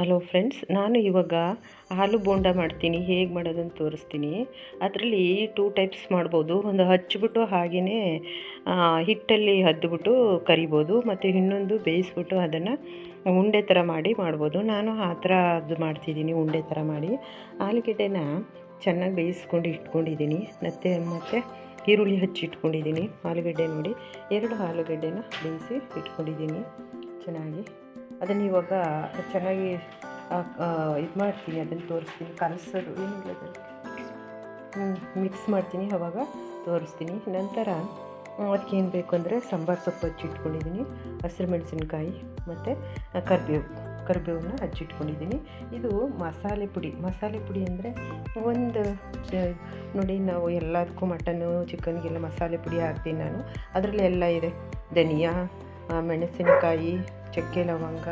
Hello friends, ನಾನು ಇವಾಗ ಹಾಲು ಬೋಂಡ ಮಾಡ್ತೀನಿ. ಹೇಗೆ ಮಾಡೋದಂತ ತೋರಿಸ್ತೀನಿ. ಅದರಲ್ಲಿ 2 ಟೈಪ್ಸ್ ಮಾಡ್ಬೋದು. ಒಂದು ಹಚ್ಚಿಬಿಟ್ಟು ಹಾಗೆಯೇ ಹಿಟ್ಟಲ್ಲಿ ಅದ್ಬಿಟ್ಟು ಕರಿಬೋದು, ಮತ್ತು ಇನ್ನೊಂದು ಬೇಯಿಸ್ಬಿಟ್ಟು ಅದನ್ನು ಉಂಡೆ ಥರ ಮಾಡ್ಬೋದು. ನಾನು ಆ ಥರ ಅದು ಮಾಡ್ತಿದ್ದೀನಿ, ಉಂಡೆ ಥರ ಮಾಡಿ. ಆಲೂಗೆಡ್ಡೆನ ಚೆನ್ನಾಗಿ ಬೇಯಿಸ್ಕೊಂಡು ಇಟ್ಕೊಂಡಿದ್ದೀನಿ. ಮತ್ತು ಈರುಳ್ಳಿ ಹಚ್ಚಿಟ್ಕೊಂಡಿದ್ದೀನಿ. ಆಲೂಗೆಡ್ಡೆ ನೋಡಿ, 2 ಆಲೂಗೆಡ್ಡೆನ ಬೇಯಿಸಿ ಇಟ್ಕೊಂಡಿದ್ದೀನಿ ಚೆನ್ನಾಗಿ. ಅದನ್ನು ಇವಾಗ ಚೆನ್ನಾಗಿ ಇದು ಮಾಡ್ತೀನಿ, ಅದನ್ನು ತೋರಿಸ್ತೀನಿ. ಕಲಸೋದು ಏನಿಲ್ಲ, ಮಿಕ್ಸ್ ಮಾಡ್ತೀನಿ, ಆವಾಗ ತೋರಿಸ್ತೀನಿ. ನಂತರ ಅದಕ್ಕೇನು ಬೇಕು ಅಂದರೆ ಸಾಂಬಾರು ಸೊಪ್ಪು ಹಚ್ಚಿಟ್ಕೊಂಡಿದ್ದೀನಿ, ಹಸಿರು ಮೆಣಸಿನ್ಕಾಯಿ ಮತ್ತು ಕರಿಬೇವನ್ನ ಹಚ್ಚಿಟ್ಕೊಂಡಿದ್ದೀನಿ. ಇದು ಮಸಾಲೆ ಪುಡಿ ಅಂದರೆ ಒಂದು ನೋಡಿ, ನಾವು ಎಲ್ಲದಕ್ಕೂ ಮಟನ್ನು ಚಿಕನ್ಗೆಲ್ಲ ಮಸಾಲೆ ಪುಡಿ ಹಾಕ್ತೀನಿ ನಾನು. ಅದರಲ್ಲಿ ಎಲ್ಲ ಇದೆ, ಧನಿಯಾ, ಮೆಣಸಿನಕಾಯಿ, ಚಕ್ಕೆ, ಲವಂಗ,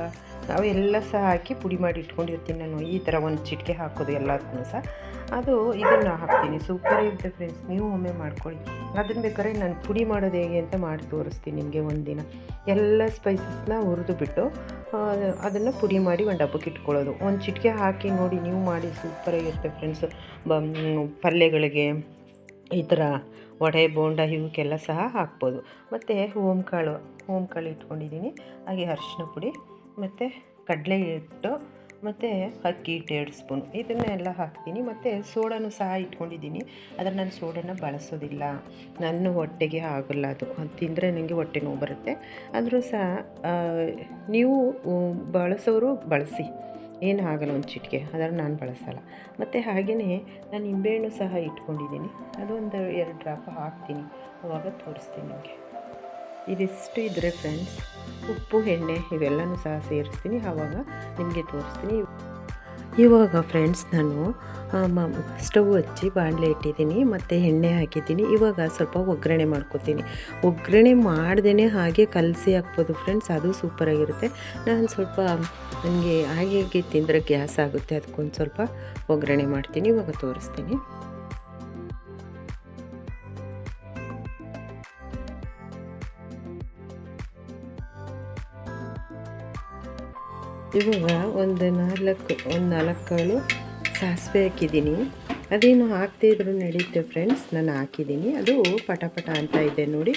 ಅವೆಲ್ಲ ಸಹ ಹಾಕಿ ಪುಡಿ ಮಾಡಿ ಇಟ್ಕೊಂಡಿರ್ತೀನಿ ನಾನು. ಈ ಥರ ಒಂದು ಚಿಟಿಕೆ ಹಾಕೋದು ಎಲ್ಲದಕ್ಕೂ ಸಹ. ಇದನ್ನು ಹಾಕ್ತೀನಿ. ಸೂಪರ್ ಇರುತ್ತೆ ಫ್ರೆಂಡ್ಸ್, ನೀವು ಒಮ್ಮೆ ಮಾಡ್ಕೊಳ್ಳಿ. ಅದನ್ನು ಬೇಕಾದ್ರೆ ನಾನು ಪುಡಿ ಮಾಡೋದು ಹೇಗೆ ಅಂತ ಮಾಡಿ ತೋರಿಸ್ತೀನಿ ನಿಮಗೆ ಒಂದಿನ. ಎಲ್ಲ ಸ್ಪೈಸಸ್ನ ಹುರಿದು ಬಿಟ್ಟು ಅದನ್ನು ಪುಡಿ ಮಾಡಿ ಒಂದು ಡಬ್ಬಕ್ಕೆ ಇಟ್ಕೊಳ್ಳೋದು. ಒಂದು ಚಿಟಿಕೆ ಹಾಕಿ ನೋಡಿ, ನೀವು ಮಾಡಿ, ಸೂಪರಾಗಿರುತ್ತೆ ಫ್ರೆಂಡ್ಸು. ಪಲ್ಯಗಳಿಗೆ ಈ ಥರ ವಡೆ, ಬೋಂಡ ಇವಕ್ಕೆಲ್ಲ ಸಹ ಹಾಕ್ಬೋದು. ಮತ್ತು ಓಂಕಾಳು ಇಟ್ಕೊಂಡಿದ್ದೀನಿ. ಹಾಗೆ ಅರಿಶಿನ ಪುಡಿ ಮತ್ತು ಕಡಲೆ ಹಿಟ್ಟು ಮತ್ತು ಅಕ್ಕಿ ಹಿಟ್ಟು 2 ಸ್ಪೂನ್, ಇದನ್ನೆಲ್ಲ ಹಾಕ್ತೀನಿ. ಮತ್ತು ಸೋಡಾನು ಸಹ ಇಟ್ಕೊಂಡಿದ್ದೀನಿ. ಆದರೆ ನಾನು ಸೋಡಾನ ಬಳಸೋದಿಲ್ಲ, ನನ್ನ ಹೊಟ್ಟೆಗೆ ಆಗೋಲ್ಲ ಅದು ತಿಂದರೆ ನನಗೆ ಹೊಟ್ಟೆ ನೋವು ಬರುತ್ತೆ. ಆದರೂ ಸಹ ನೀವು ಬಳಸೋರು ಬಳಸಿ, ಏನು ಆಗಲ್ಲ, ಒಂದು ಚಿಟಿಕೆ. ಆದರೆ ನಾನು ಬಳಸಲ್ಲ. ಮತ್ತು ಹಾಗೆಯೇ ನಾನು ನಿಂಬೆಹಣ್ಣು ಸಹ ಇಟ್ಕೊಂಡಿದ್ದೀನಿ. ಅದೊಂದು 2 ಡ್ರಾಪ್ ಹಾಕ್ತೀನಿ, ಆವಾಗ ತೋರಿಸ್ತೀನಿ ನಿಮಗೆ. ಇದಿಷ್ಟು ಇದ್ದರೆ ಫ್ರೆಂಡ್ಸ್, ಉಪ್ಪು, ಎಣ್ಣೆ ಇವೆಲ್ಲನೂ ಸಹ ಸೇರಿಸ್ತೀನಿ, ಆವಾಗ ನಿಮಗೆ ತೋರಿಸ್ತೀನಿ. ಇವಾಗ ಫ್ರೆಂಡ್ಸ್, ನಾನು ಸ್ಟವ್ ಹಚ್ಚಿ ಬಾಣಲೆ ಇಟ್ಟಿದ್ದೀನಿ, ಮತ್ತು ಎಣ್ಣೆ ಹಾಕಿದ್ದೀನಿ. ಇವಾಗ ಸ್ವಲ್ಪ ಒಗ್ಗರಣೆ ಮಾಡ್ಕೊತೀನಿ. ಒಗ್ಗರಣೆ ಮಾಡ್ದೇ ಹಾಗೆ ಕಲಸಿ ಹಾಕ್ಬೋದು ಫ್ರೆಂಡ್ಸ್, ಅದು ಸೂಪರಾಗಿರುತ್ತೆ. ನಾನು ಸ್ವಲ್ಪ ನನಗೆ ಹಾಗೆ ತಿಂದರೆ ಗ್ಯಾಸ್ ಆಗುತ್ತೆ, ಅದಕ್ಕೊಂದು ಸ್ವಲ್ಪ ಒಗ್ಗರಣೆ ಮಾಡ್ತೀನಿ, ಇವಾಗ ತೋರಿಸ್ತೀನಿ. ಇವಾಗ ಒಂದು 4 ಕಾಳು ಸಾಸಿವೆ ಹಾಕಿದ್ದೀನಿ. ಅದೇನು ಹಾಕ್ದೇ ಇದ್ರೂ ನಡೆಯುತ್ತೆ ಫ್ರೆಂಡ್ಸ್, ನಾನು ಹಾಕಿದ್ದೀನಿ. ಅದು ಪಟ ಅಂತ ಇದೆ ನೋಡಿ.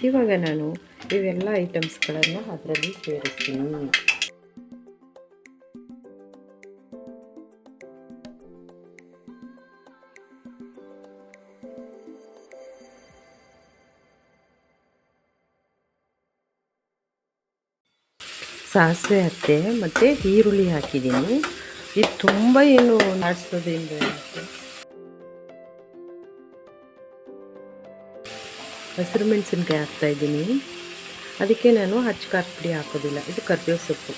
ಇವಾಗ ನಾನು ಇವೆಲ್ಲ ಐಟಮ್ಸ್ಗಳನ್ನು ಅದರಲ್ಲಿ ಸೇರಿಸ್ತೀನಿ. ಸಾಸಿವೆ ಹಾಕ್ತೆ ಮತ್ತು ಈರುಳ್ಳಿ ಹಾಕಿದ್ದೀನಿ. ಇದು ತುಂಬ ಏನು ನಾಡಿಸೋದ್ರಿಂದ ಹಸಿರು ಮೆಣಸಿನ್ಕಾಯಿ ಹಾಕ್ತಾಯಿದ್ದೀನಿ. ಅದಕ್ಕೆ ನಾನು ಖಾರದ ಪುಡಿ ಹಾಕೋದಿಲ್ಲ, ಇದು ಕರಿಬೇವು ಸೊಪ್ಪು.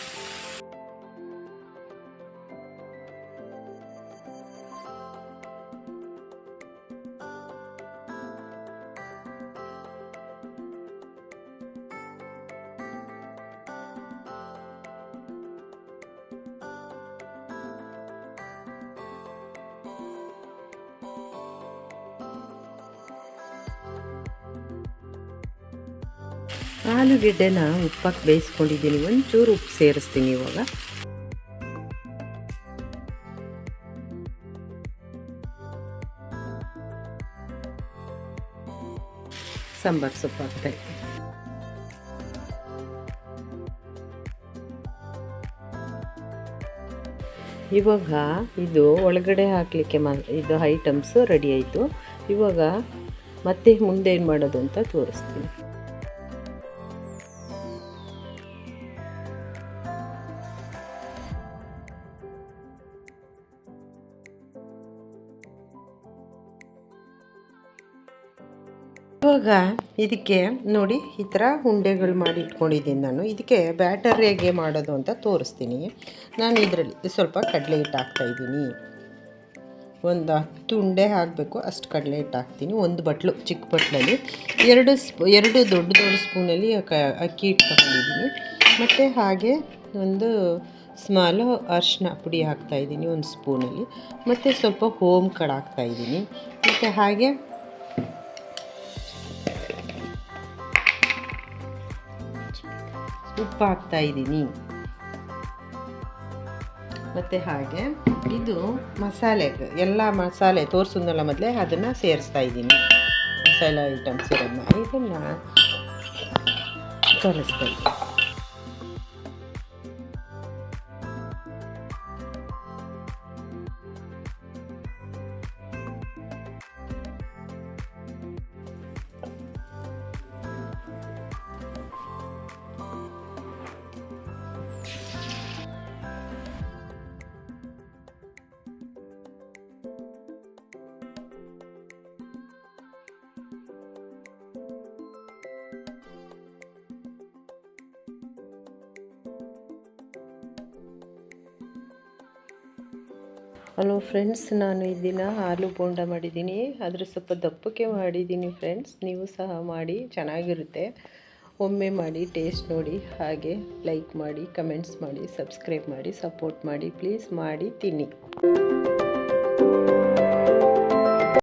ಆಲೂಗೆಡ್ಡೆನ ಉಪ್ಪಾಕಿ ಬೇಯಿಸ್ಕೊಂಡಿದ್ದೀನಿ, ಒಂಚೂರು ಉಪ್ಪು ಸೇರಿಸ್ತೀನಿ. ಇವಾಗ ಸಾಂಬಾರು ಸೊಪ್ಪು ಹಾಕ್ತಾಯಿದ್ದೀನಿ. ಇವಾಗ ಇದು ಒಳಗಡೆ ಹಾಕಲಿಕ್ಕೆ ಇದು ಐಟಮ್ಸು ರೆಡಿ ಆಯಿತು. ಇವಾಗ ಮತ್ತೆ ಮುಂದೆ ಏನು ಮಾಡೋದು ಅಂತ ತೋರಿಸ್ತೀನಿ. ಇವಾಗ ಇದಕ್ಕೆ ನೋಡಿ, ಈ ಥರ ಉಂಡೆಗಳು ಮಾಡಿ ಇಟ್ಕೊಂಡಿದ್ದೀನಿ ನಾನು. ಇದಕ್ಕೆ ಬ್ಯಾಟರ್ ಹೇಗೆ ಮಾಡೋದು ಅಂತ ತೋರಿಸ್ತೀನಿ. ನಾನು ಇದರಲ್ಲಿ ಸ್ವಲ್ಪ ಕಡಲೆ ಹಿಟ್ಟು ಹಾಕ್ತಾಯಿದ್ದೀನಿ. ಒಂದು 10 ಉಂಡೆ ಹಾಕಬೇಕು ಅಷ್ಟು ಕಡಲೆ ಹಿಟ್ಟು ಹಾಕ್ತೀನಿ. ಒಂದು ಬಟ್ಲು, ಚಿಕ್ಕ ಬಟ್ಲಲ್ಲಿ 2 ದೊಡ್ಡ ಸ್ಪೂನಲ್ಲಿ ಅಕ್ಕಿ ಹಿಟ್ಟು ತಗೊಂಡಿದ್ದೀನಿ. ಮತ್ತು ಹಾಗೆ ಒಂದು ಸ್ಮಾಲು ಅರಿಶಿನ ಪುಡಿ ಹಾಕ್ತಾಯಿದ್ದೀನಿ 1 ಸ್ಪೂನಲ್ಲಿ. ಮತ್ತು ಸ್ವಲ್ಪ ಓಂಕಾಳು ಹಾಕ್ತಾಯಿದ್ದೀನಿ. ಮತ್ತು ಹಾಗೆ ಉಪ್ಪು ಹಾಕ್ತಾಯಿದ್ದೀನಿ. ಮತ್ತು ಹಾಗೆ ಇದು ಮಸಾಲೆಗೆ ಎಲ್ಲ ಮಸಾಲೆ ತೋರಿಸಿದ್ನಲ್ಲ ಮೊದಲೇ, ಅದನ್ನು ಸೇರಿಸ್ತಾಯಿದ್ದೀನಿ. ಮಸಾಲೆ ಐಟಮ್ಸ್ ಇದನ್ನು ಕಲಿಸ್ತಾಯಿದ್ದೀನಿ. ಹಲೋ ಫ್ರೆಂಡ್ಸ್, ನಾನು ಈ ದಿನ ಆಲೂ ಬೋಂಡ ಮಾಡಿದ್ದೀನಿ. ಆದರೆ ಸ್ವಲ್ಪ ದಪ್ಪಕ್ಕೆ ಮಾಡಿದ್ದೀನಿ ಫ್ರೆಂಡ್ಸ್. ನೀವು ಸಹ ಮಾಡಿ, ಚೆನ್ನಾಗಿರುತ್ತೆ. ಒಮ್ಮೆ ಮಾಡಿ ಟೇಸ್ಟ್ ನೋಡಿ. ಹಾಗೆ ಲೈಕ್ ಮಾಡಿ, ಕಮೆಂಟ್ಸ್ ಮಾಡಿ, ಸಬ್ಸ್ಕ್ರೈಬ್ ಮಾಡಿ, ಸಪೋರ್ಟ್ ಮಾಡಿ. ಪ್ಲೀಸ್ ಮಾಡಿ ತಿನ್ನಿ.